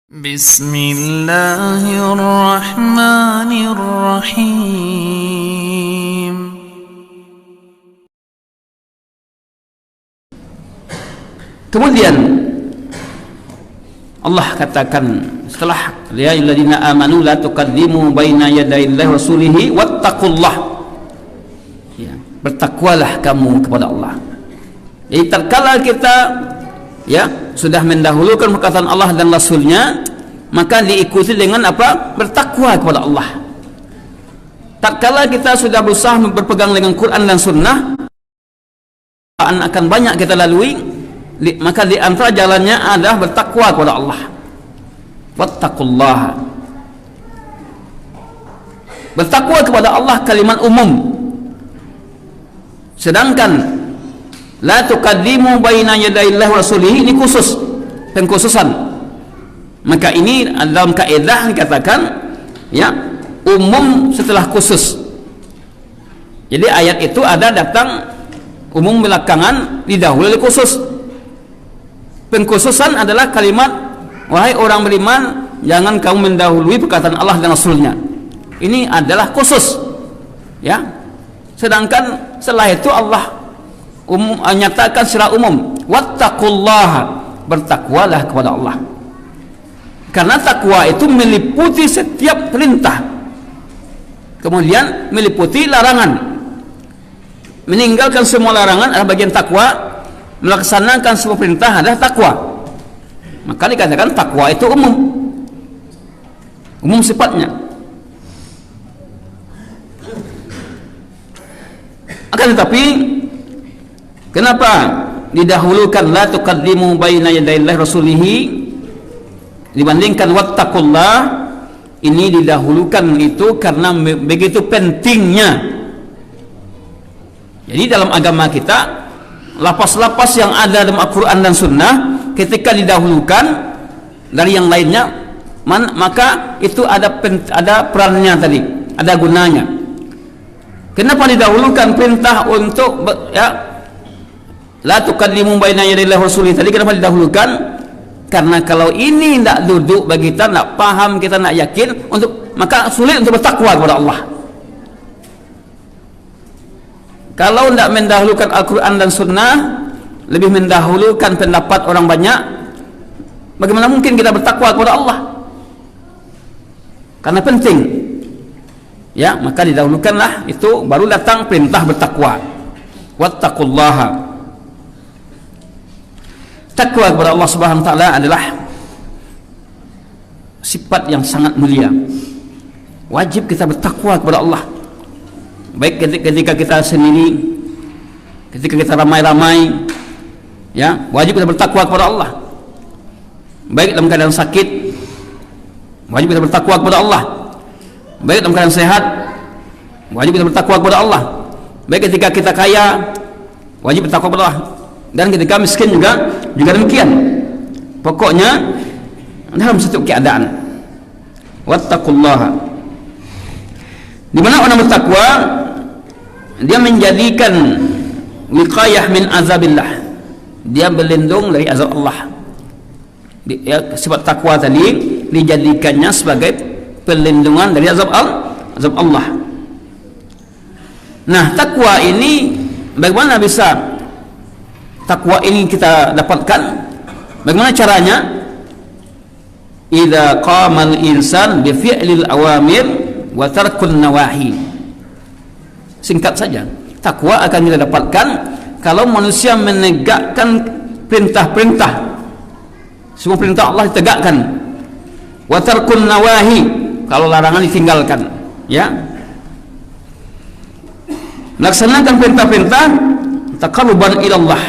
Bismillahirrahmanirrahim. Kemudian Allah katakan setelah ya ayyuhalladzina amanu la tuqaddimu baina yadayillahi rasulihi wattaqullah, ya, bertakwalah kamu kepada Allah. Jadi tatkala kita sudah mendahulukan perkataan Allah dan Rasulnya, maka diikuti dengan apa? Bertakwa kepada Allah. Tatkala kita sudah berusaha berpegang dengan Quran dan Sunnah, akan banyak kita lalui, maka di antara jalannya adalah bertakwa kepada Allah. Wattaqullah. Bertakwa kepada Allah kalimat umum. Sedangkan la tuqaddimu baina yadayillahi rasulihi ini khusus, pengkhususan. Maka ini dalam kaidah dikatakan umum setelah khusus. Jadi ayat itu ada datang umum belakangan didahului oleh khusus. Pengkhususan adalah kalimat wahai orang beriman, jangan kamu mendahului perkataan Allah dan Rasulnya. Ini adalah khusus, ya. Sedangkan setelah itu Allah nyatakan secara umum, wattaqullaha, bertakwalah kepada Allah. Karena takwa itu meliputi setiap perintah, kemudian meliputi larangan. Meninggalkan semua larangan adalah bagian takwa, melaksanakan semua perintah adalah takwa. Maka dikatakan takwa itu umum sifatnya. Akan tetapi kenapa didahulukan la tuqaddimu baina yadayillahi rasulihi dibandingkan wattaqullah? Ini didahulukan itu karena begitu pentingnya. Jadi dalam agama kita, lapas-lapas yang ada dalam Al-Quran dan Sunnah ketika didahulukan dari yang lainnya, maka itu ada perannya tadi, ada gunanya. Kenapa didahulukan perintah untuk la tuqaddimu baina yadayillahi rasulihi tadi? Kenapa didahulukan? Karena kalau ini tidak duduk bagi kita, tidak paham, kita tidak yakin, maka sulit untuk bertakwa kepada Allah. Kalau tidak mendahulukan Al-Quran dan Sunnah, lebih mendahulukan pendapat orang banyak, bagaimana mungkin kita bertakwa kepada Allah? Karena penting, ya, maka didahulukanlah itu, baru datang perintah bertakwa. Wattaqullaha. Takwa kepada Allah Subhanahu wa taala adalah sifat yang sangat mulia. Wajib kita bertakwa kepada Allah. Baik ketika kita sendiri, ketika kita ramai-ramai, ya, wajib kita bertakwa kepada Allah. Baik dalam keadaan sakit, wajib kita bertakwa kepada Allah. Baik dalam keadaan sehat, wajib kita bertakwa kepada Allah. Baik ketika kita kaya, wajib bertakwa kepada Allah. Dan ketika miskin juga demikian. Pokoknya dalam setiap keadaan, wattaqullaha. Di mana orang bertakwa, dia menjadikan wiqayah min azabillah, dia berlindung dari azab Allah. Sifat takwa tadi dijadikannya sebagai perlindungan dari azab Allah. Nah, takwa ini bagaimana bisa takwa ini kita dapatkan? Bagaimana caranya? Idza qamal insan bi fi'lil awamir wa tarkun nawahi. Singkat saja, takwa akan kita dapatkan kalau manusia menegakkan perintah-perintah, semua perintah Allah ditegakkan. Wa tarkun nawahi, kalau larangan ditinggalkan, ya. Melaksanakan perintah-perintah taqarruban ila Allah,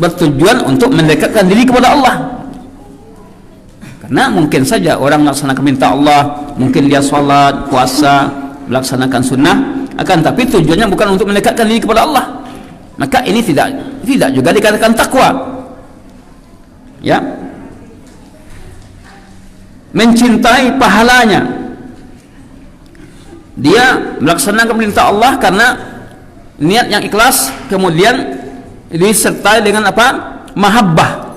bertujuan untuk mendekatkan diri kepada Allah. Karena mungkin saja orang melaksanakan perintah Allah, mungkin dia sholat, puasa, melaksanakan sunnah, akan tapi tujuannya bukan untuk mendekatkan diri kepada Allah, maka ini tidak juga dikatakan takwa, ya. Mencintai pahalanya, dia melaksanakan perintah Allah karena niat yang ikhlas, kemudian disertai dengan apa? Mahabbah.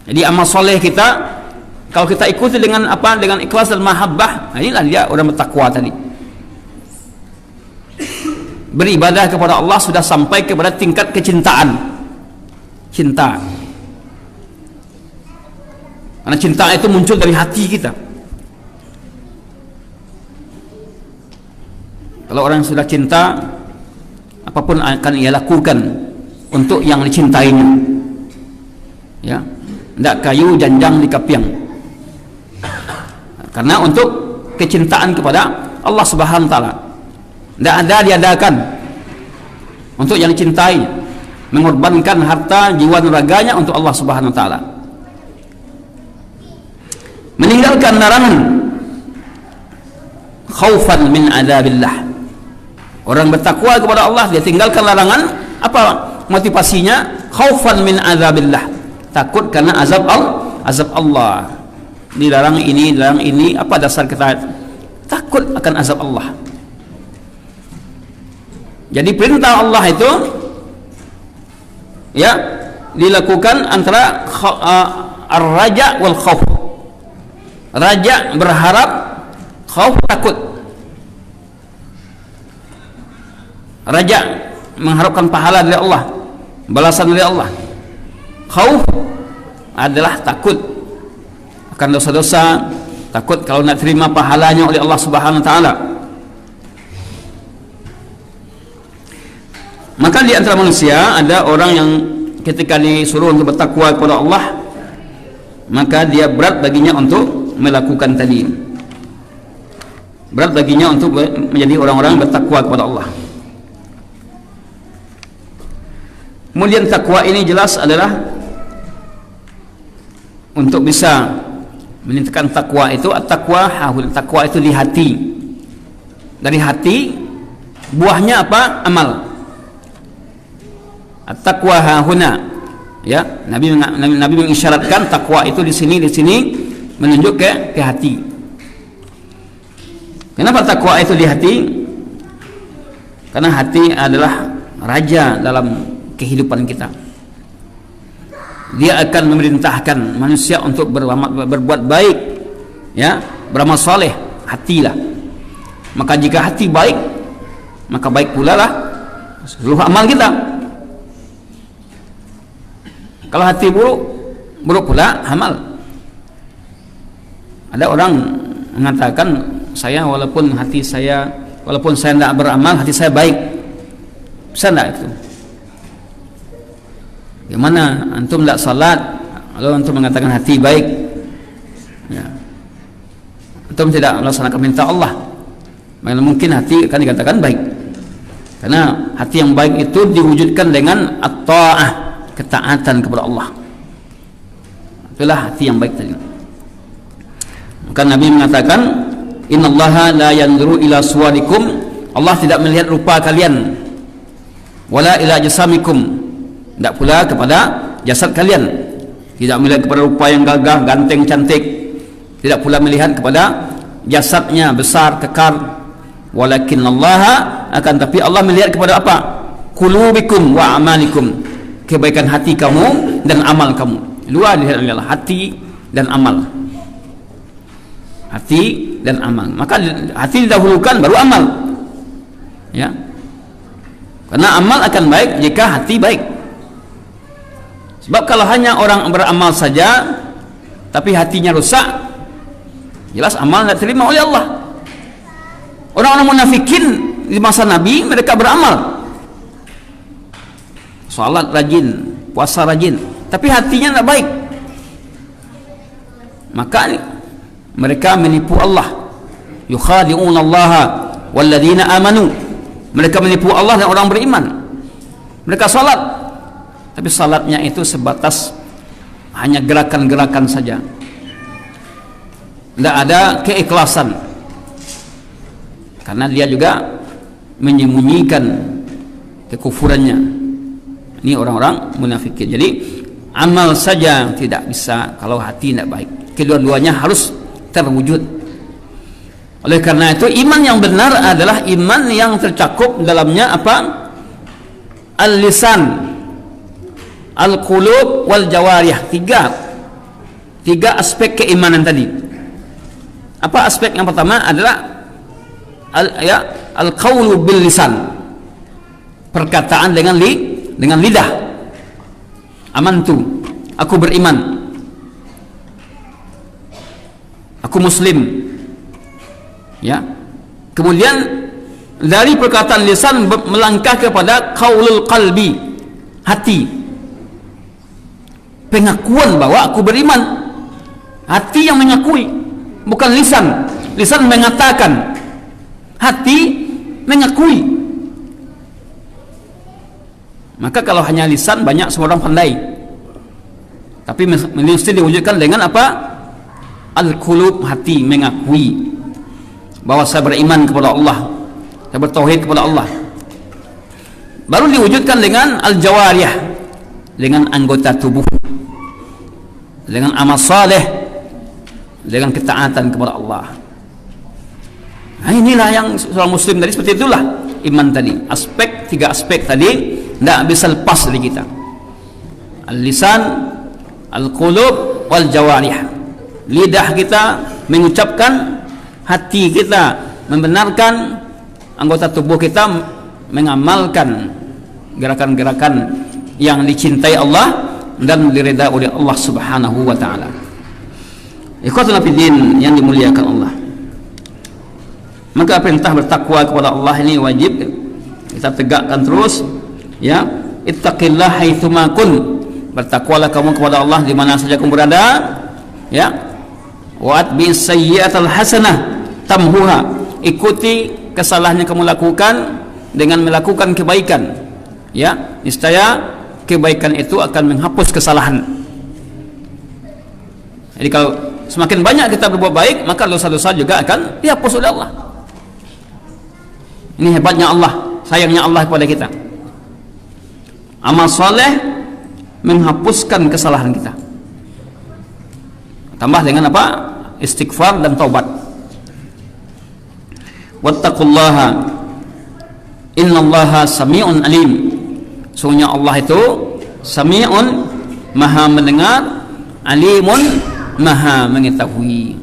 Jadi amal soleh kita kalau kita ikuti dengan apa? Dengan ikhlas dan mahabbah, nah inilah dia orang bertakwa tadi. Beribadah kepada Allah sudah sampai kepada tingkat kecintaan, cinta. Karena cinta itu muncul dari hati kita. Kalau orang sudah cinta, apapun akan ia lakukan untuk yang dicintainya. Ya, tidak kayu janjang di kapiang. Karena untuk kecintaan kepada Allah Subhanahu wa taala. Tidak ada diadakan untuk yang dicintai, mengorbankan harta, jiwa dan raganya untuk Allah Subhanahu wa taala. Meninggalkan larangan khaufan min adzabillah. Orang bertakwa kepada Allah, dia tinggalkan larangan, apa motivasinya? Khaufan min adzabillah. Takut karena azab Allah. Dilarang ini, apa dasar kita takut akan azab Allah? Jadi perintah Allah itu ya dilakukan antara ar-raja wal khauf. Raja berharap, khauf takut. Raja mengharapkan pahala dari Allah, balasan dari Allah. Khauf adalah takut akan dosa-dosa, takut kalau nak terima pahalanya oleh Allah Subhanahu wa taala. Maka di antara manusia ada orang yang ketika disuruh untuk bertakwa kepada Allah, maka dia berat baginya untuk melakukan tadi. Berat baginya untuk menjadi orang-orang bertakwa kepada Allah. Kemudian takwa ini jelas adalah untuk bisa meningkatkan takwa itu, at-taqwa hahun, takwa itu di hati. Dari hati buahnya apa? Amal. At-taqwa hahuna. Ya, Nabi mengisyaratkan takwa itu di sini menunjuk ke hati. Kenapa takwa itu di hati? Karena hati adalah raja dalam kehidupan kita. Dia akan memerintahkan manusia untuk berbuat baik, ya, beramal saleh. Hatilah. Maka jika hati baik, maka baik pula lah seluruh amal kita. Kalau hati buruk, buruk pula amal. Ada orang mengatakan, walaupun saya tidak beramal, hati saya baik. Bisa tidak itu? Gimana antum tidak salat lalu antum mengatakan hati baik, ya. Antum tidak melaksanakan perintah Allah, mana mungkin hati akan dikatakan baik? Karena hati yang baik itu diwujudkan dengan at-ta'ah, ketaatan kepada Allah. Itulah hati yang baik tadi. Maka Nabi mengatakan, innallaha la yanzuru ila suwarikum, Allah tidak melihat rupa kalian, wala ila jasamikum, tidak pula kepada jasad kalian. Tidak melihat kepada rupa yang gagah, ganteng, cantik. Tidak pula melihat kepada jasadnya besar, kekar. Walakin Allah, akan tapi Allah melihat kepada apa? Qulubikum wa amalikum, kebaikan hati kamu dan amal kamu. Dua dilihat oleh Allah, hati dan amal. Hati dan amal. Maka hati didahulukan baru amal. Ya. Karena amal akan baik jika hati baik. Sebab kalau hanya orang beramal saja tapi hatinya rusak, jelas amal tidak terima oleh Allah. Orang-orang munafikin di masa Nabi, mereka beramal, salat rajin, puasa rajin, tapi hatinya tidak baik. Maka mereka menipu Allah. Yukhadi'una Allah walladzina amanu. Mereka menipu Allah dan orang beriman. Mereka salat, tapi salatnya itu sebatas hanya gerakan-gerakan saja. Tidak ada keikhlasan. Karena dia juga menyembunyikan kekufurannya. Ini orang-orang munafikin. Jadi amal saja tidak bisa kalau hati tidak baik. Kedua-duanya harus terwujud. Oleh karena itu iman yang benar adalah iman yang tercakup dalamnya apa? Al-lisan, al-qulub wal jawarih. 3 tiga aspek keimanan tadi. Apa aspek yang pertama adalah al-qaulu bil lisan, perkataan dengan lidah. Amantu, aku beriman, aku muslim, ya. Kemudian dari perkataan lisan melangkah kepada qaulul qalbi, hati, pengakuan bahwa aku beriman. Hati yang mengakui, bukan lisan. Lisan mengatakan, hati mengakui. Maka kalau hanya lisan, banyak semua orang pandai, tapi mesti diwujudkan dengan apa? Al-qulub, hati mengakui bahwa saya beriman kepada Allah, saya bertauhid kepada Allah. Baru diwujudkan dengan al-jawarih, dengan anggota tubuh, dengan amal saleh, dengan ketaatan kepada Allah. Nah, inilah yang seorang muslim tadi, seperti itulah iman tadi. Tiga aspek tadi tidak bisa lepas dari kita. Al-lisan, al-qulub, wal jawarih. Lidah kita mengucapkan, hati kita membenarkan, anggota tubuh kita mengamalkan gerakan-gerakan yang dicintai Allah dan diridai oleh Allah Subhanahu wa taala. Ikhwatul fillah yang dimuliakan Allah. Maka perintah bertakwa kepada Allah ini wajib kita tegakkan terus, ya. Ittaqillah haitsuma kun. Bertakwalah kamu kepada Allah di mana saja kamu berada, ya. Wa atbi sayyi'atal hasanah tamhuha. Ikuti kesalahan yang kamu lakukan dengan melakukan kebaikan, ya. Niscaya kebaikan itu akan menghapus kesalahan. Jadi kalau semakin banyak kita berbuat baik, maka dosa-dosa juga akan dihapus oleh Allah. Ini hebatnya Allah, sayangnya Allah kepada kita. Amal soleh menghapuskan kesalahan kita. Tambah dengan apa? Istighfar dan taubat. Wattaqullaha innallaha sami'un alim. Sungguhnya Allah itu sami'un, maha mendengar, alimun, maha mengetahui.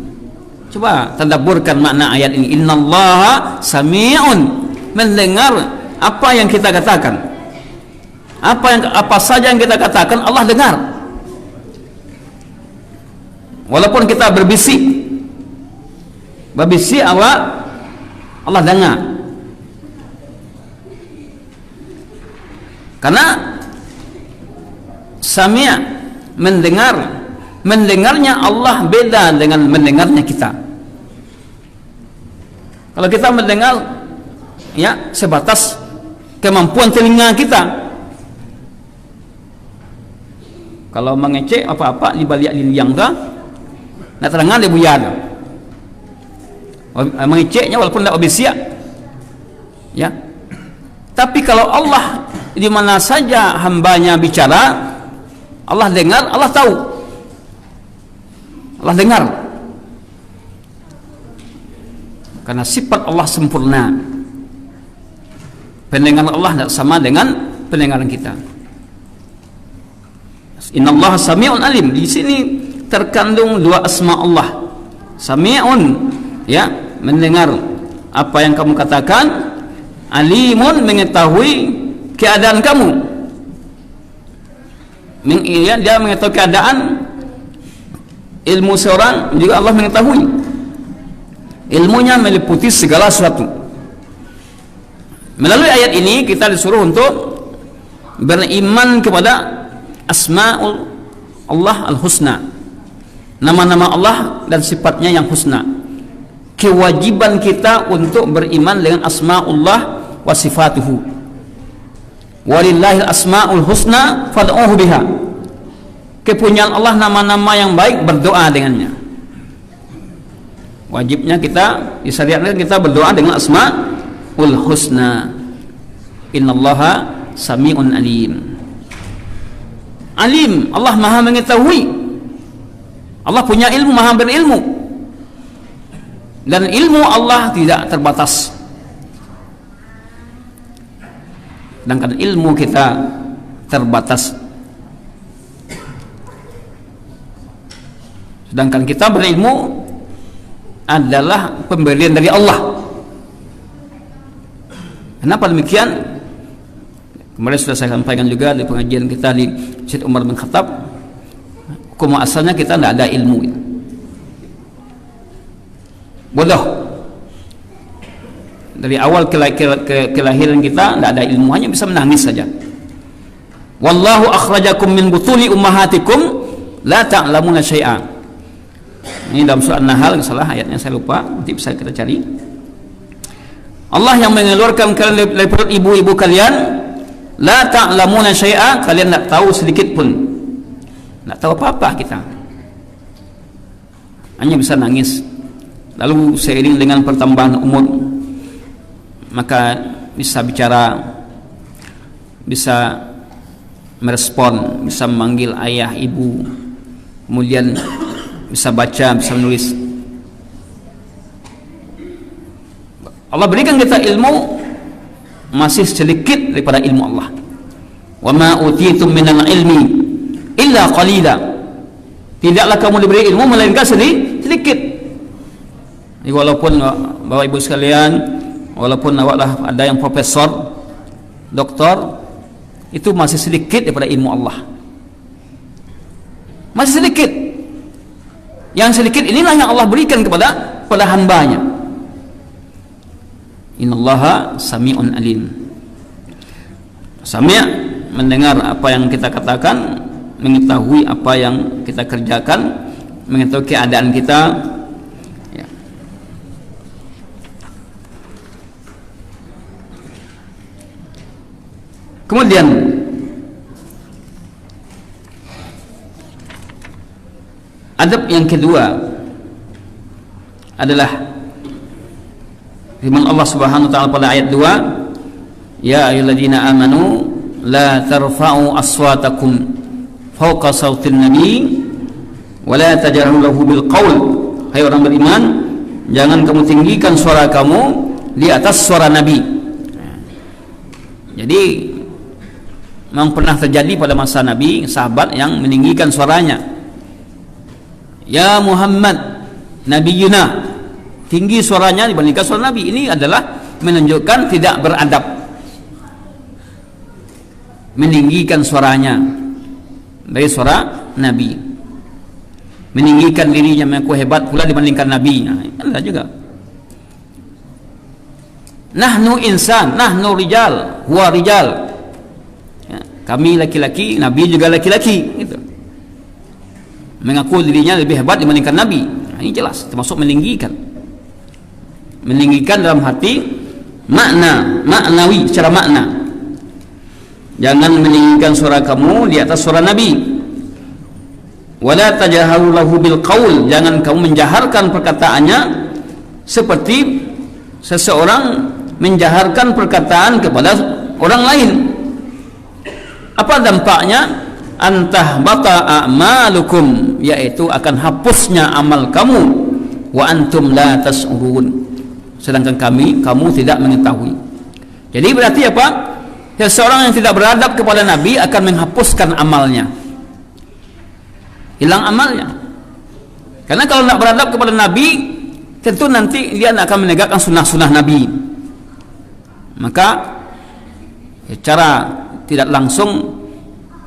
Coba tadabburkan makna ayat ini. Innallaha sami'un, mendengar apa yang kita katakan. Apa saja yang kita katakan Allah dengar. Walaupun kita berbisik Allah dengar. Karena sami' mendengarnya Allah beda dengan mendengarnya kita. Kalau kita mendengar, ya, sebatas kemampuan telinga kita. Kalau mengecek apa-apa di balik liliang ka, nak terangan dia buyar. Mengeceknya walaupun tidak obesiak, ya. Tapi kalau Allah di mana saja hambanya bicara, Allah dengar, Allah tahu, Allah dengar. Karena sifat Allah sempurna. Pendengaran Allah tidak sama dengan pendengaran kita. Innallaha sami'un alim. Di sini terkandung dua asma Allah. Sami'un, ya, mendengar apa yang kamu katakan. Alimun, mengetahui keadaan kamu. Dia mengetahui keadaan. Ilmu seorang juga Allah mengetahui. Ilmunya meliputi segala sesuatu. Melalui ayat ini kita disuruh untuk beriman kepada Asma'ul Allah al-husna, nama-nama Allah dan sifatnya yang husna. Kewajiban kita untuk beriman dengan Asma'ullah wa sifatuhu. Walillahil asma'ul husna fad'uhu biha. Kepunyaan Allah nama-nama yang baik, berdoa dengannya. Wajibnya kita disyariatkan kita berdoa dengan Asma'ul husna. Innallaha sami'un alim. Alim, Allah maha mengetahui. Allah punya ilmu, maha berilmu. Dan ilmu Allah tidak terbatas. Sedangkan ilmu kita terbatas. Sedangkan kita berilmu adalah pemberian dari Allah. Kenapa demikian? Kemarin sudah saya sampaikan juga di pengajian kita di Syed Umar bin Khattab, hukum asalnya kita tidak ada ilmu, bodoh. Dari awal kelahiran kita tidak ada ilmu, hanya bisa menangis saja. Wallahu akhrajakum min butuni ummahatikum la ta'lamuna syai'a. Ini dalam surah An-Nahl, salah ayatnya saya lupa, nanti bisa kita cari. Allah yang mengeluarkan kalian dari perut ibu-ibu kalian, la ta'lamuna syai'a, kalian tidak tahu sedikit pun, tidak tahu apa-apa kita, hanya bisa nangis. Lalu seiring dengan pertambahan umur, maka bisa bicara, bisa merespon, bisa memanggil ayah, ibu, kemudian bisa baca, bisa menulis. Allah berikan kita ilmu masih sedikit daripada ilmu Allah. Wa ma utitum minal ilmi illa qalila. Tidaklah kamu diberi ilmu melainkan sedikit. Jadi walaupun Bapak Ibu sekalian, walaupun awaklah ada yang profesor, doktor, itu masih sedikit daripada ilmu Allah. Masih sedikit. Yang sedikit inilah yang Allah berikan kepada hambanya. Innallaha sami'un alim. Sami' mendengar apa yang kita katakan, mengetahui apa yang kita kerjakan, mengetahui keadaan kita, ya. Kemudian adab yang kedua adalah firman Allah Subhanahu wa taala pada ayat 2, ya ayyuhalladzina amanu la tarfa'u aswatakum fawqa sautin nabi wa la tajharu lahu bil qaul. Hai orang beriman, jangan kamu tinggikan suara kamu di atas suara nabi. Jadi memang pernah terjadi pada masa nabi sahabat yang meninggikan suaranya. Ya Muhammad nabiyuna, tinggi suaranya dibandingkan suara nabi. Ini adalah menunjukkan tidak beradab, meninggikan suaranya dari suara nabi, meninggikan dirinya, mengaku hebat pula dibandingkan nabi. Nah, ada juga. Nahnu insan, nahnu rijal, huwa rijal. Ya, kami laki-laki, nabi juga laki-laki, gitu. Mengaku dirinya lebih hebat dibandingkan nabi. Nah, ini jelas termasuk meninggikan. Meninggikan dalam hati maknawi, secara makna. Jangan meninggikan suara kamu di atas suara nabi. Wala tajharu lahu bil qaul, jangan kamu menjaharkan perkataannya seperti seseorang menjaharkan perkataan kepada orang lain. Apa dampaknya? Antah bata a'malukum, yaitu akan hapusnya amal kamu, wa antum la tas'urun, sedangkan kamu tidak mengetahui. Jadi berarti apa? Seseorang yang tidak beradab kepada nabi akan menghapuskan amalnya, hilang amalnya. Karena kalau tidak beradab kepada nabi, tentu nanti dia tidak akan menegakkan sunnah-sunnah nabi, maka secara tidak langsung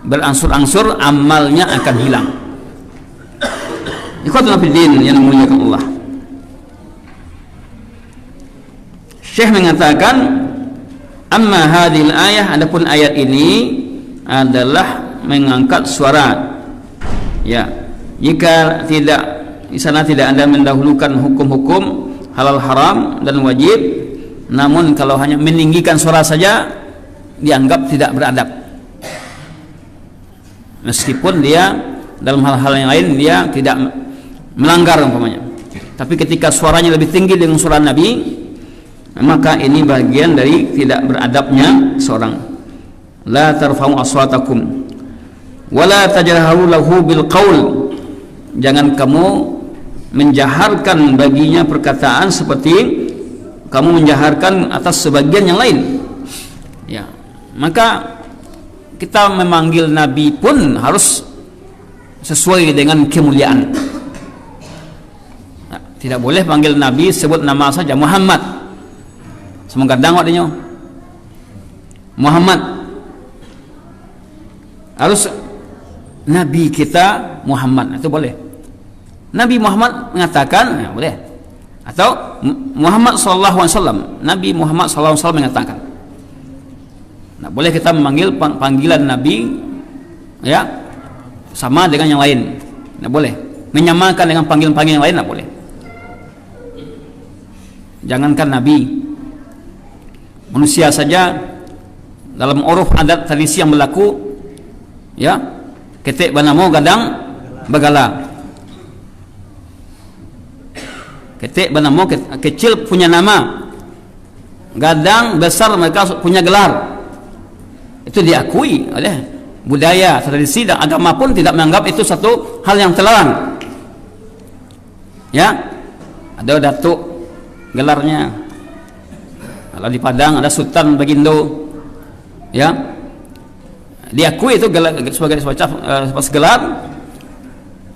berangsur-angsur amalnya akan hilang. Ikhwatul fillah yang dimuliakan Allah. Syekh mengatakan, amma hadhil ayah, adapun ayat ini adalah mengangkat suara. Ya, jika tidak di sana tidak ada mendahulukan hukum-hukum halal haram dan wajib, namun kalau hanya meninggikan suara saja dianggap tidak beradab. Meskipun dia dalam hal-hal yang lain dia tidak melanggar umpamanya, tapi ketika suaranya lebih tinggi dengan suara nabi, maka ini bagian dari tidak beradabnya seorang. La tarfa'u aswatakum wa la tajharu lahu bil qaul, jangan kamu menjaharkan baginya perkataan seperti kamu menjaharkan atas sebagian yang lain. Ya, maka kita memanggil nabi pun harus sesuai dengan kemuliaan. Tidak boleh panggil Nabi sebut nama saja Muhammad. Semoga kadang waktunya Muhammad. Harus Nabi kita Muhammad, itu boleh. Nabi Muhammad mengatakan, ya, boleh. Atau Muhammad sallallahu alaihi wasallam, Nabi Muhammad sallallahu alaihi wasallam mengatakan. Nah, boleh kita memanggil panggilan Nabi ya sama dengan yang lain. Nah, boleh. Menyamakan dengan panggilan-panggilan yang lain, nah, boleh. Jangankan Nabi, manusia saja dalam uruf adat tradisi yang berlaku, ya, ketik banamo gadang bagala. Ketik banamo kecil punya nama, gadang besar mereka punya gelar. Itu diakui oleh budaya, tradisi dan agama pun tidak menganggap itu satu hal yang terlarang. Ya, ada datuk gelarnya. Kalau di Padang ada Sultan Bagindo, ya, diakui itu sebagai gelar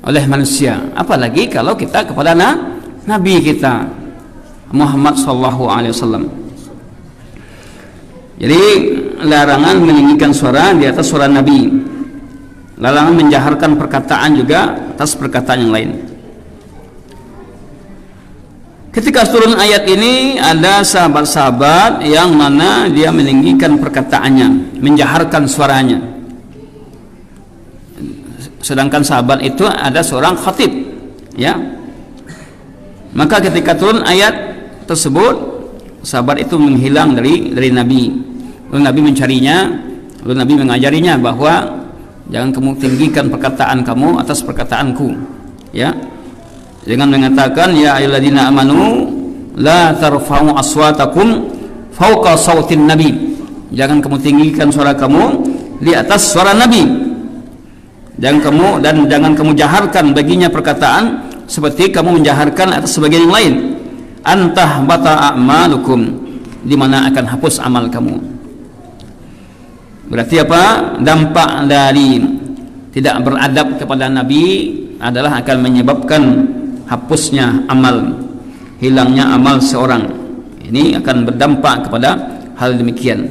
oleh manusia. Apalagi kalau kita kepada Nabi kita Muhammad sallallahu alaihi wasallam. Jadi larangan meninggikan suara di atas suara Nabi, larangan menjaharkan perkataan juga atas perkataan yang lain. Ketika turun ayat ini, ada sahabat-sahabat yang mana dia meninggikan perkataannya, menjaharkan suaranya. Sedangkan sahabat itu ada seorang khatib, ya. Maka ketika turun ayat tersebut, sahabat itu menghilang dari Nabi. Lalu Nabi mencarinya, lalu Nabi mengajarinya bahwa jangan kamu tinggikan perkataan kamu atas perkataanku, ya. Dengan mengatakan ya ayyuhalladzina amanu la tarfa'u aswatakum fawqa sautin nabi. Jangan kamu tinggikan suara kamu di atas suara Nabi. Jangan kamu jaharkan baginya perkataan seperti kamu menjaharkan atas sebagian yang lain. Antah bata a'malukum, di mana akan hapus amal kamu. Berarti apa? Dampak dari tidak beradab kepada Nabi adalah akan menyebabkan hapusnya amal, hilangnya amal seorang. Ini akan berdampak kepada hal demikian.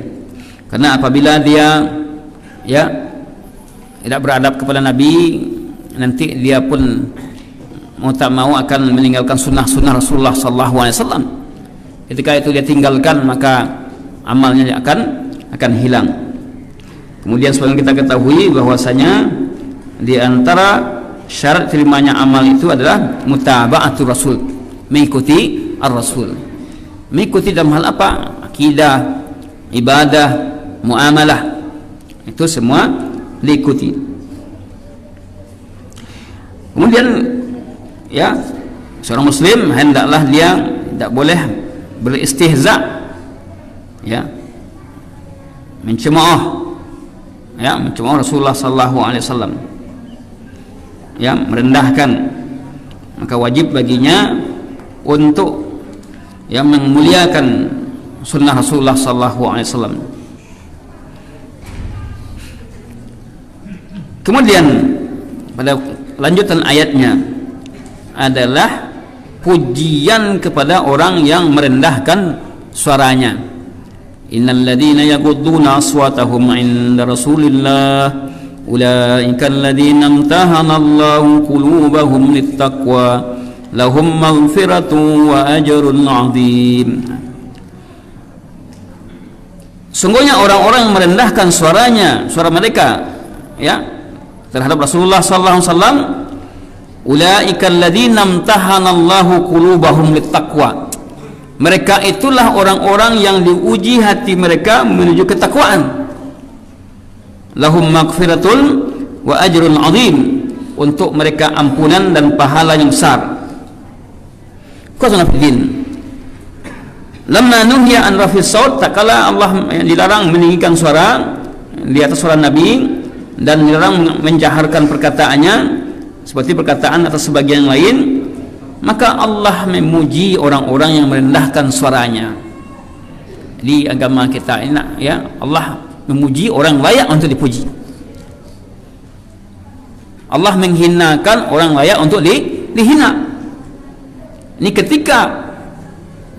Karena apabila dia ya tidak beradab kepada Nabi, nanti dia pun mau tak mau akan meninggalkan sunnah-sunnah Rasulullah sallallahu alaihi wasallam. Ketika itu dia tinggalkan, maka amalnya akan hilang. Kemudian sebagian kita ketahui bahwasanya di antara syarat terimanya amal itu adalah mutaba'atul rasul, mengikuti ar-rasul. Mengikuti dalam hal apa? Akidah, ibadah, muamalah. Itu semua diikuti. Kemudian ya, seorang muslim hendaklah dia tidak boleh beristihza, ya, mencemooh, ya, mencemooh Rasulullah sallallahu alaihi wasallam, ya, merendahkan. Maka wajib baginya untuk yang memuliakan sunnah Rasulullah sallallahu alaihi wasallam. Kemudian pada lanjutan ayatnya adalah pujian kepada orang yang merendahkan suaranya. Innal ladzina yaghudduna aswatahum 'inda Rasulillah ulaika alladzina imtahana Allahu qulubahum littaqwa lahum maghfiratun wa ajrun 'adzim. Sungguhnya orang-orang yang merendahkan suaranya, suara mereka, ya, terhadap Rasulullah sallallahu alaihi wasallam, ulaika alladzina imtahana Allahu qulubahum littaqwa. Mereka itulah orang-orang yang diuji hati mereka menuju ketakwaan. Lahum maghfiratun wa ajrun 'adzim, untuk mereka ampunan dan pahala yang besar. Qazanafidin. Lamma nuhiya an rafis saut, tak kala Allah dilarang meninggikan suara di atas suara Nabi dan dilarang menjaharkan perkataannya seperti perkataan atas sebagian lain, maka Allah memuji orang-orang yang merendahkan suaranya. Di agama kita ini, ya, Allah memuji orang layak untuk dipuji. Allah menghinakan orang layak untuk dihina. Ini ketika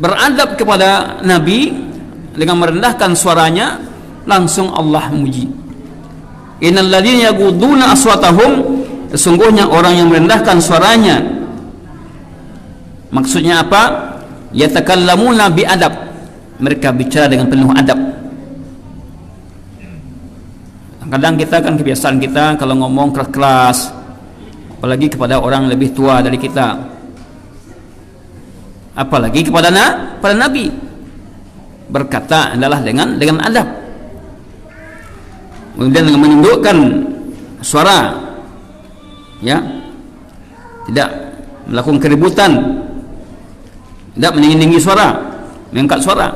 beradab kepada Nabi dengan merendahkan suaranya, langsung Allah memuji. Innal ladzina yaghudduna aswatahum, sesungguhnya orang yang merendahkan suaranya. Maksudnya apa? Yatakallamuna biadab, mereka bicara dengan penuh adab. Kadang kita kan kebiasaan kita kalau ngomong keras-keras, apalagi kepada orang lebih tua dari kita, apalagi kepada Nabi, berkata adalah dengan adab. Kemudian dengan menundukkan suara, ya, tidak melakukan keributan, tidak meninggi-tinggi suara, mengangkat suara.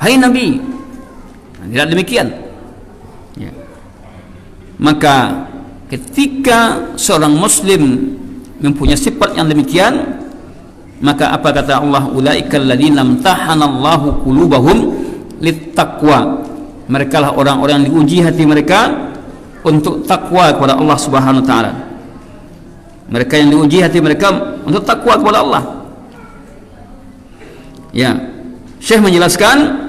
Hai Nabi, tidak demikian. Ya. Maka ketika seorang muslim mempunyai sifat yang demikian, maka apa kata Allah? Ulaikal ladzina imtahanallahu qulubahum littaqwa. Mereka lah orang-orang yang diuji hati mereka untuk takwa kepada Allah Subhanahu wa taala. Mereka yang diuji hati mereka untuk takwa kepada Allah. Ya. Syekh menjelaskan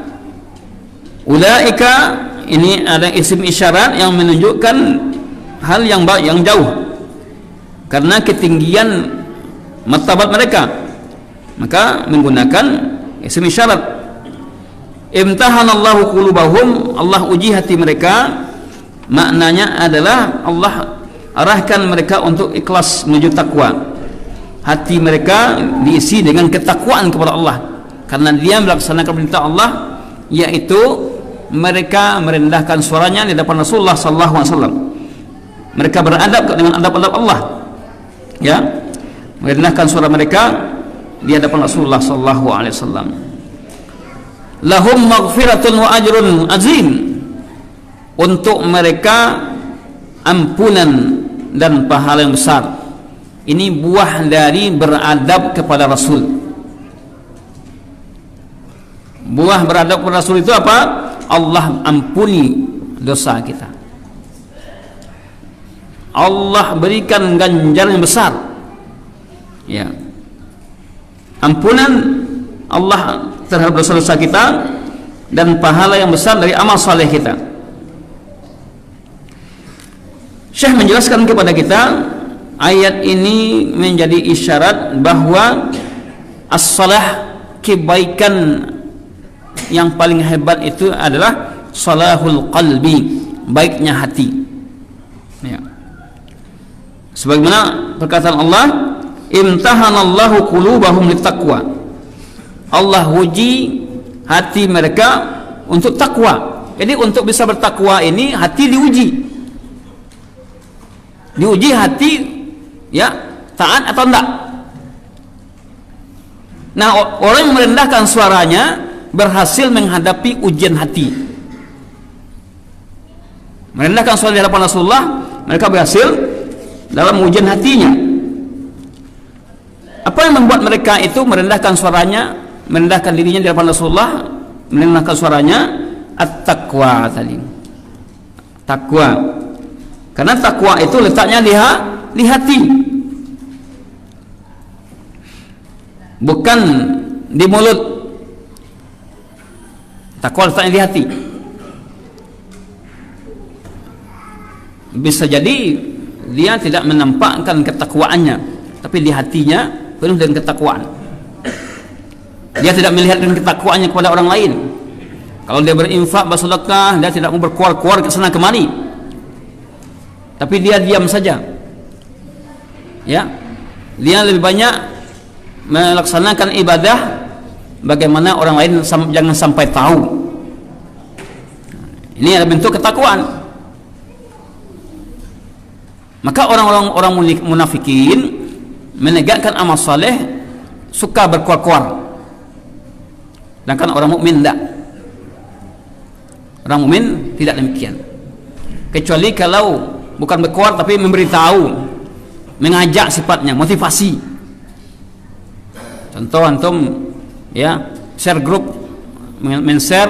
ulaika ini ada isim isyarat yang menunjukkan hal yang jauh karena ketinggian martabat mereka, maka menggunakan isim isyarat. Imtahanallahu qulubahum, Allah uji hati mereka, maknanya adalah Allah arahkan mereka untuk ikhlas menuju takwa. Hati mereka diisi dengan ketakwaan kepada Allah karena dia melaksanakan perintah Allah, yaitu mereka merendahkan suaranya di hadapan Rasulullah sallallahu alaihi wasallam. Mereka beradab dengan adab-adab Allah, ya, merendahkan suara mereka di hadapan Rasulullah sallallahu alaihi wasallam. Lahum maghfiratun wa ajrun azim, untuk mereka ampunan dan pahala yang besar. Ini buah dari beradab kepada Rasul. Buah beradab kepada Rasul itu apa? Allah ampuni dosa kita, Allah berikan ganjaran yang besar, ya, ampunan Allah terhadap dosa-dosa kita dan pahala yang besar dari amal saleh kita. Syekh menjelaskan kepada kita, ayat ini menjadi isyarat bahwa as-salah, kebaikan yang paling hebat itu adalah salahul qalbi, baiknya hati, ya. Sebagaimana perkataan Allah, imtahanallahu qulubahum littaqwa, Allah uji hati mereka untuk takwa. Jadi untuk bisa bertakwa ini hati diuji hati, ya, taat atau enggak. Nah, orang yang merendahkan suaranya berhasil menghadapi ujian hati. Merendahkan suara di hadapan Rasulullah, mereka berhasil dalam ujian hatinya. Apa yang membuat mereka itu merendahkan suaranya, merendahkan dirinya di hadapan Rasulullah, merendahkan suaranya? At-taqwa tadi. Takwa. Karena takwa itu letaknya di hati, bukan di mulut. Takwa letaknya di hati. Bisa jadi dia tidak menampakkan ketakwaannya, tapi di hatinya penuh dengan ketakwaan. Dia tidak melihat dengan ketakwaannya kepada orang lain. Kalau dia berinfak, bersedekah, dia tidak mau berkuar-kuar ke sana kemari, tapi dia diam saja, ya. Dia lebih banyak melaksanakan ibadah bagaimana orang lain jangan sampai tahu. Ini adalah bentuk ketakwaan. Maka orang munafikin menegakkan amal saleh, suka berkuar-kuar. Sedangkan orang mukmin tidak. Orang mukmin tidak demikian. Kecuali kalau bukan berkuar tapi memberitahu, mengajak sifatnya, motivasi. Contoh antum, ya, share grup, men-share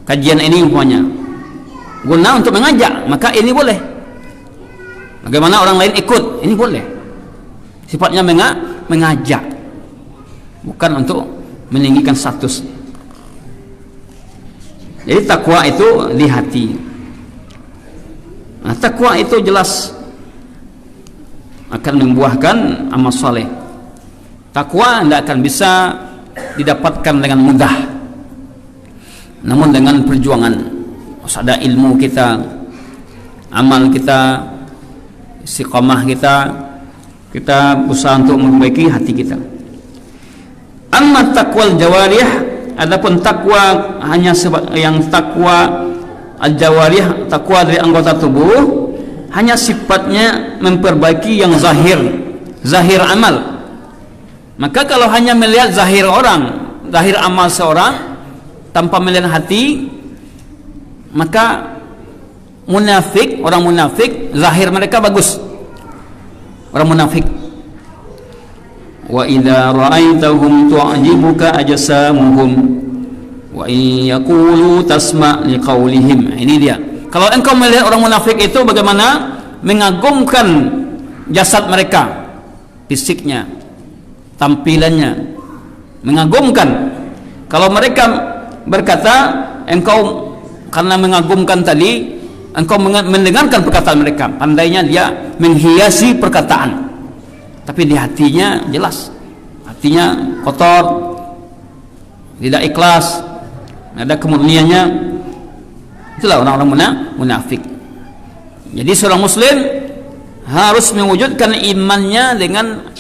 kajian ini umpamanya, guna untuk mengajak, maka ini boleh. Bagaimana orang lain ikut, ini boleh. Sifatnya mengajak, bukan untuk meninggikan status. Jadi takwa itu di hati. Nah, takwa itu jelas akan membuahkan amal soleh. Takwa tidak akan bisa didapatkan dengan mudah, namun dengan perjuangan. Harus ada ilmu kita, amal kita, istiqamah kita berusaha untuk memperbaiki hati kita. Amma taqwal jawarih, adapun takwa hanya yang takwa al-jawarih, takwa dari anggota tubuh, hanya sifatnya memperbaiki yang zahir amal. Maka kalau hanya melihat zahir orang, zahir amal seorang tanpa melihat hati, maka orang munafik zahir mereka bagus, orang munafik. Wa idza ra'aitahum tu'jibuka ajsamuhum wa in yaqulu tasma' liqaulihim. Ini dia. Kalau engkau melihat orang munafik itu bagaimana mengagumkan jasad mereka, fisiknya, tampilannya, mengagumkan. Kalau mereka berkata, engkau karena mengagumkan tadi, engkau mendengarkan perkataan mereka, pandainya dia menghiasi perkataan, tapi di hatinya jelas, hatinya kotor, tidak ikhlas, ada kemurniannya. Itulah orang-orang munafik. Jadi seorang muslim harus mewujudkan imannya dengan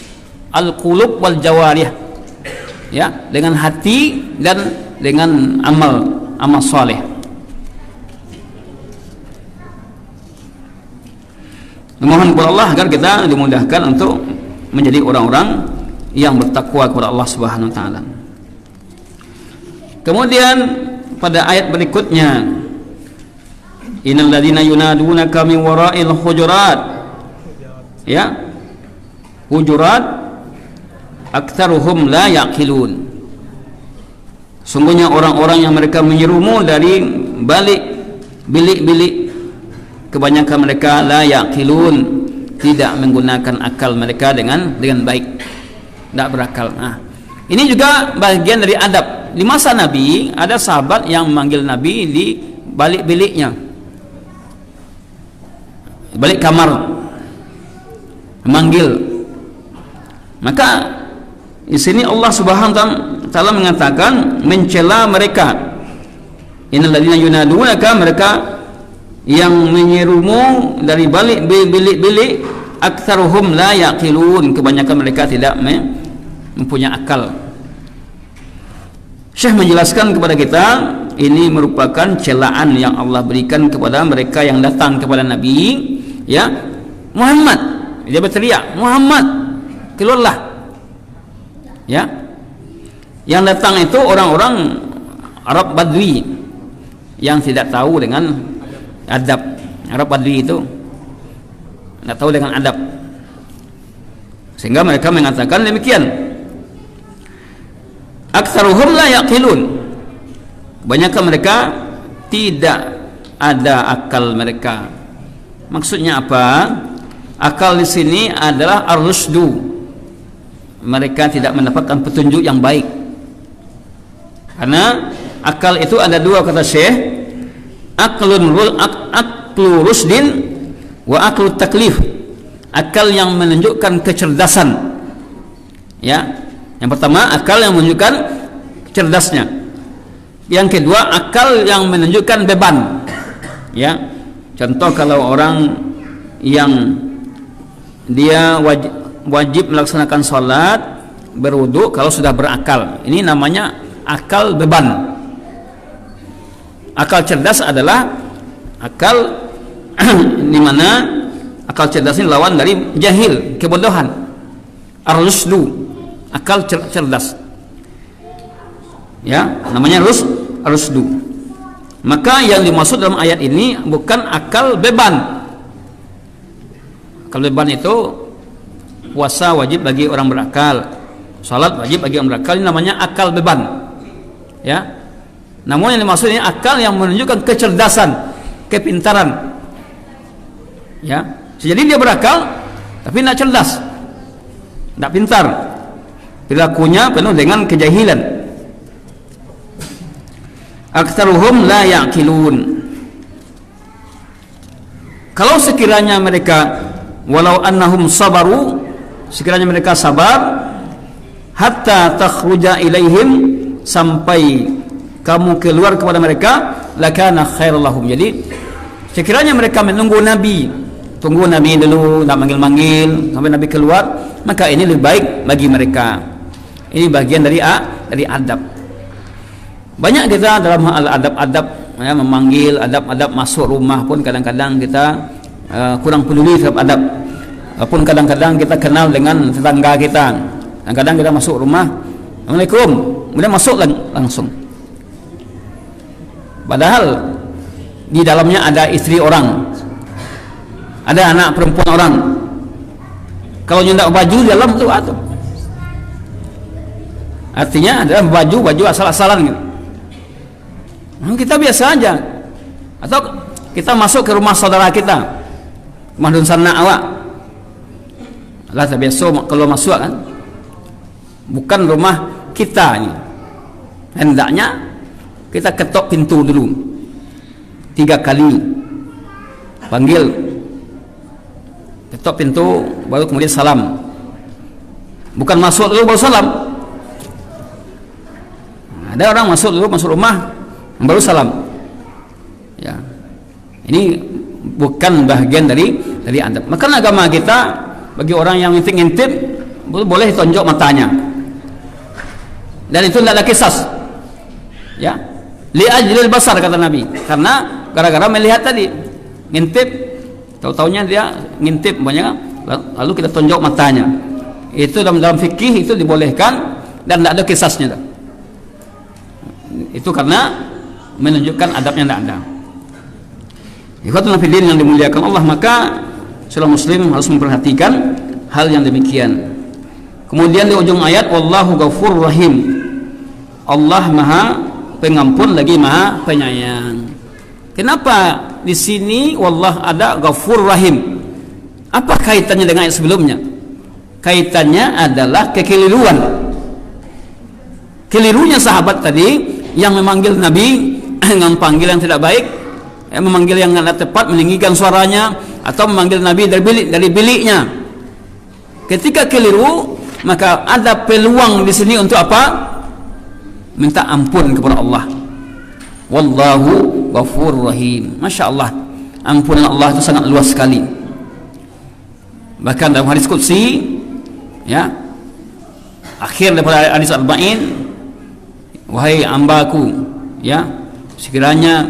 al-qulub wal jawarih, ya, dengan hati dan dengan amal saleh. Memohon kepada Allah agar kita dimudahkan untuk menjadi orang-orang yang bertakwa kepada Allah Subhanahu wa taala. Kemudian pada ayat berikutnya, innal ladzina yunadunaka min wara'il hujurat, ya, hujurat aktsaruhum la yaqilun. Sungguhnya orang-orang yang mereka menyerumu dari balik bilik-bilik, kebanyakan mereka la yaqilun, tidak menggunakan akal mereka dengan baik, tidak berakal. Nah, ini juga bagian dari adab. Di masa Nabi ada sahabat yang memanggil Nabi di balik biliknya, balik kamar, memanggil. Maka di sini Allah Subhanahu wa taala mengatakan mencela mereka. Innal ladzina yunadunaka, mereka yang menyerumu dari balik bilik-bilik, aktsaruhum la yaqilun, kebanyakan mereka tidak mempunyai akal. Syekh menjelaskan kepada kita, ini merupakan celaan yang Allah berikan kepada mereka yang datang kepada Nabi, ya, Muhammad. Dia berteriak, Muhammad, keluarlah. Ya, yang datang itu orang-orang Arab Badui yang tidak tahu dengan adab. Arab Badui itu tidak tahu dengan adab, sehingga mereka mengatakan demikian. Aktsaruhum la yaqilun, kebanyakan mereka tidak ada akal mereka. Maksudnya apa? Akal di sini adalah ar-rusdu. Mereka tidak mendapatkan petunjuk yang baik. Karena akal itu ada dua, kata Syekh, aqlu rusdin wa aqlu taklif. Akal yang menunjukkan kecerdasan, ya. Yang pertama, akal yang menunjukkan cerdasnya. Yang kedua, akal yang menunjukkan beban, ya. Contoh, kalau orang yang dia wajib melaksanakan sholat, berwudu kalau sudah berakal, ini namanya akal beban. Akal cerdas adalah akal di mana akal cerdas ini lawan dari jahil, kebodohan. Ar-rusdu, akal cerdas, ya, namanya rusdu. Maka yang dimaksud dalam ayat ini bukan akal beban. Akal beban itu puasa wajib bagi orang berakal, salat wajib bagi orang berakal, ini namanya akal beban, ya. Namun yang dimaksud ini akal yang menunjukkan kecerdasan, kepintaran, ya. Jadi dia berakal tapi tidak cerdas, tidak pintar. perilakunya penuh dengan kejahilan. Aktsaruhum la ya'qilun. Kalau sekiranya mereka, walau annahum sabaru, sekiranya mereka sabar, hatta takhruja ilaihim, sampai kamu keluar kepada mereka, lakana khairul lahum. Jadi sekiranya mereka menunggu Nabi, tunggu Nabi dulu, nak manggil-manggil sampai Nabi keluar, maka ini lebih baik bagi mereka. Ini bagian dari adab. Banyak kita dalam hal adab-adab, ya, memanggil, adab-adab masuk rumah pun kadang-kadang kita kurang peduli terhadap adab. Pun kadang-kadang kita kenal dengan tetangga kita, kadang-kadang kita masuk rumah, Assalamualaikum, kemudian masuk langsung. Padahal di dalamnya ada istri orang, ada anak perempuan orang. Kalau nyendak baju di dalam itu atau artinya adalah baju asal-asalan gitu. Kita biasa aja. Atau kita masuk ke rumah saudara kita, rumah dun sana awak, lah biasa kalau masuk kan, bukan rumah kita ini. Hendaknya kita ketok pintu dulu 3 kali, panggil, ketok pintu, baru kemudian salam. Bukan masuk dulu baru salam. Ada orang masuk dulu, masuk rumah baru salam. Ya, ini bukan bagian dari adab. Maka agama kita bagi orang yang ngintip-ngintip boleh tonjok matanya, dan itu tidak ada kisas. Ya, li ajlil basar kata Nabi, karena gara-gara melihat tadi ngintip, tahu-taunya dia ngintip banyak, lalu kita tonjok matanya. Itu dalam fikih itu dibolehkan dan tidak ada kisasnya. Itu karena menunjukkan adabnya tidak ada. Ikhwatul fillah yang dimuliakan Allah, maka seorang muslim harus memperhatikan hal yang demikian. Kemudian di ujung ayat, wallahu ghafurur rahim, Allah maha pengampun lagi maha penyayang. Kenapa di sini wallah ada ghafurur rahim? Apa kaitannya dengan ayat sebelumnya? Kaitannya adalah kekeliruan. Kelirunya sahabat tadi yang memanggil Nabi dengan panggilan yang tidak baik, memanggil yang tidak tepat, meninggikan suaranya, atau memanggil Nabi dari biliknya. Ketika keliru, maka ada peluang di sini untuk apa? Minta ampun kepada Allah. Wallahu ghafurur rahim. Masya Allah, ampunan Allah itu sangat luas sekali. Bahkan dalam hadis qudsi, ya, akhir daripada hadis arba'in, wahai hambaku, ya, sekiranya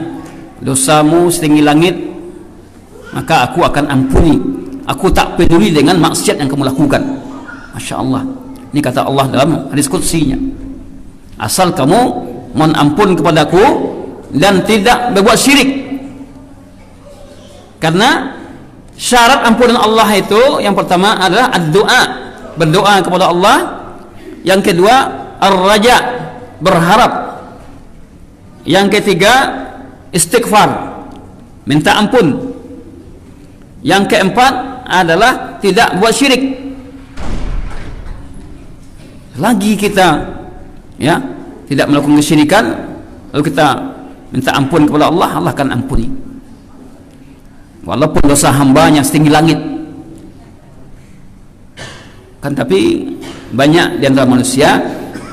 dosamu setinggi langit, maka aku akan ampuni. Aku tak peduli dengan maksiat yang kamu lakukan. Masya Allah, ini kata Allah dalam hadis qudsinya. Asal kamu mohon ampun kepadaku dan tidak berbuat syirik. Karena syarat ampunan Allah itu yang pertama adalah ad-doa, berdoa kepada Allah. Yang kedua ar-raja, berharap. Yang ketiga istighfar, minta ampun. Yang keempat adalah tidak buat syirik. Lagi kita, ya, tidak melakukan kesyirikan, lalu kita minta ampun kepada Allah, Allah akan ampuni walaupun dosa hambanya setinggi langit kan. Tapi banyak di antara manusia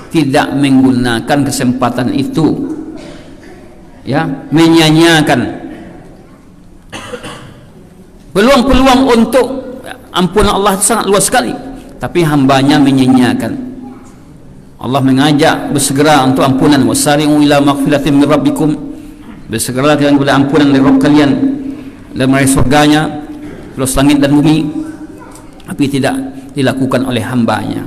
tidak menggunakan kesempatan itu, ya, menyanyiakan peluang-peluang untuk ampunan Allah itu sangat luas sekali, tapi hambanya menyanyiakan. Allah mengajak bersegera untuk ampunan, wasari'u ila maghfiratin min rabbikum, bersegera kalian kepada ampunan dari Rabb kalian dan meraih surganya, terus langit dan bumi. Tapi tidak dilakukan oleh hambanya,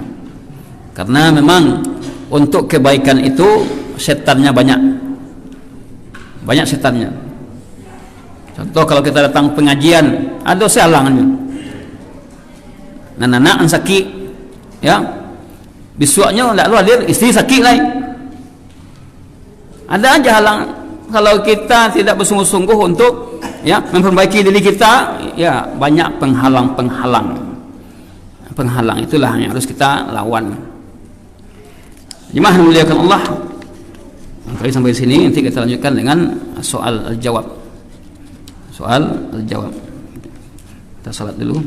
karena memang untuk kebaikan itu setannya banyak setannya. Contoh, kalau kita datang pengajian, ada sehalangannya, anak-anak sakit, ya, besoknya tidak hadir, istri sakit lain, ada aja halang. Kalau kita tidak bersungguh-sungguh untuk, ya, memperbaiki diri kita, ya, banyak penghalang. Itulah yang harus kita lawan. Jemaah yang muliakan Allah, kali sampai sini, nanti kita lanjutkan dengan soal al-jawab. Soal al-jawab. Kita salat dulu.